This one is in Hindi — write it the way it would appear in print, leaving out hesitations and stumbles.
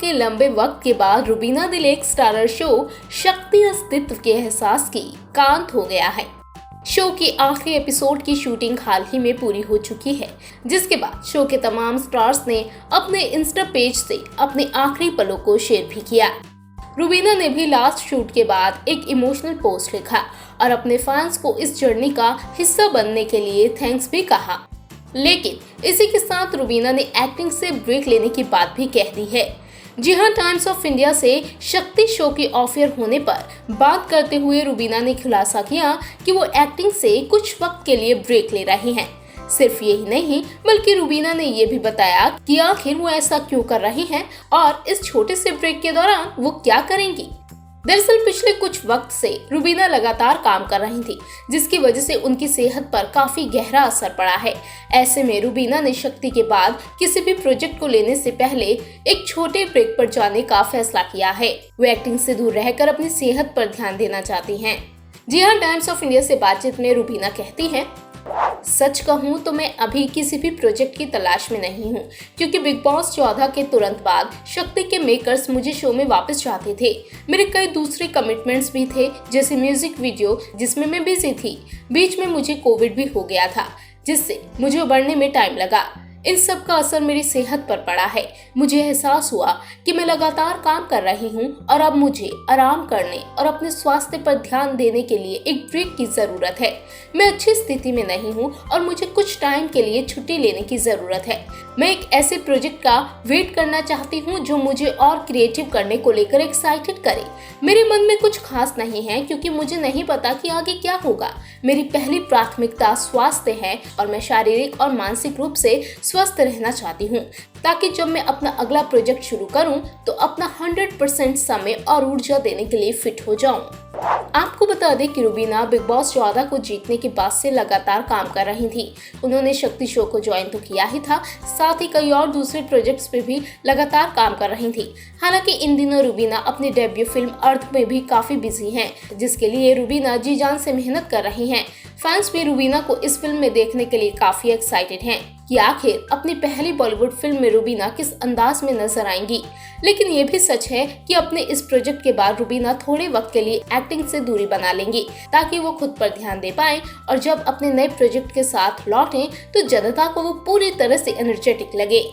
के लंबे वक्त के बाद रुबीना दिल एक स्टारर शो शक्ति अस्तित्व के एहसास की कांत हो गया है। शो की आखिरी एपिसोड की शूटिंग हाल ही में पूरी हो चुकी है, जिसके बाद शो के तमाम स्टार्स ने अपने इंस्टा पेज से अपने आखिरी पलों को शेयर भी किया। रुबीना ने भी लास्ट शूट के बाद एक इमोशनल पोस्ट लिखा और अपने फैंस को इस जर्नी का हिस्सा बनने के लिए थैंक्स भी कहा। लेकिन इसी के साथ रुबीना ने एक्टिंग से ब्रेक लेने की बात भी कह दी है। जी हाँ, टाइम्स ऑफ इंडिया से शक्ति शो की ऑफर होने पर बात करते हुए रुबीना ने खुलासा किया कि वो एक्टिंग से कुछ वक्त के लिए ब्रेक ले रही हैं। सिर्फ यही नहीं, बल्कि रुबीना ने ये भी बताया कि आखिर वो ऐसा क्यों कर रही हैं और इस छोटे से ब्रेक के दौरान वो क्या करेंगी। दरअसल पिछले कुछ वक्त से रुबीना लगातार काम कर रही थी, जिसकी वजह से उनकी सेहत पर काफी गहरा असर पड़ा है। ऐसे में रुबीना ने शक्ति के बाद किसी भी प्रोजेक्ट को लेने से पहले एक छोटे ब्रेक पर जाने का फैसला किया है। वो एक्टिंग से दूर रहकर अपनी सेहत पर ध्यान देना चाहती हैं। जी हाँ, टाइम्स ऑफ इंडिया से बातचीत में रुबीना कहती हैं, सच कहूँ तो मैं अभी किसी भी प्रोजेक्ट की तलाश में नहीं हूँ, क्योंकि बिग बॉस 14 के तुरंत बाद शक्ति के मेकर्स मुझे शो में वापस चाहते थे। मेरे कई दूसरे कमिटमेंट्स भी थे, जैसे म्यूजिक वीडियो जिसमें मैं बिजी थी। बीच में मुझे कोविड भी हो गया था, जिससे मुझे उबरने में टाइम लगा। इन सब का असर मेरी सेहत पर पड़ा है। मुझे एहसास हुआ कि मैं लगातार काम कर रही हूँ और अब मुझे आराम करने और अपने स्वास्थ्य पर ध्यान देने के लिए एक ब्रेक की जरूरत है। मैं अच्छी स्थिति में नहीं हूँ और मुझे कुछ टाइम के लिए छुट्टी लेने की जरूरत है। मैं एक ऐसे प्रोजेक्ट का वेट करना चाहती हूँ जो मुझे और क्रिएटिव करने को लेकर एक्साइटेड करे। मेरे मन में कुछ खास नहीं है, क्योंकि मुझे नहीं पता कि आगे क्या होगा। मेरी पहली प्राथमिकता स्वास्थ्य है और मैं शारीरिक और मानसिक रूप से स्वस्थ रहना चाहती हूँ, ताकि जब मैं अपना अगला प्रोजेक्ट शुरू करूँ तो अपना 100% समय और ऊर्जा देने के लिए फिट हो जाऊँ। आपको बता दें कि रुबीना बिग बॉस 14 को जीतने के बाद से लगातार काम कर रही थी। उन्होंने शक्ति शो को ज्वाइन तो किया ही था, साथ ही कई और दूसरे प्रोजेक्ट्स पे भी लगातार काम कर रही थी। हालांकि इन दिनों रुबीना अपनी डेब्यू फिल्म अर्थ में भी काफी बिजी हैं, जिसके लिए रुबीना जी जान से मेहनत कर रही हैं। फैंस भी रुबीना को इस फिल्म में देखने के लिए काफी एक्साइटेड हैं कि आखिर अपनी पहली बॉलीवुड फिल्म में रुबीना किस अंदाज में नजर आएंगी। लेकिन ये भी सच है कि अपने इस प्रोजेक्ट के बाद रुबीना थोड़े वक्त के लिए एक्टिंग से दूरी बना लेंगी, ताकि वो खुद पर ध्यान दे पाएं और जब अपने नए प्रोजेक्ट के साथ लौटें तो जनता को वो पूरी तरह से एनर्जेटिक लगे।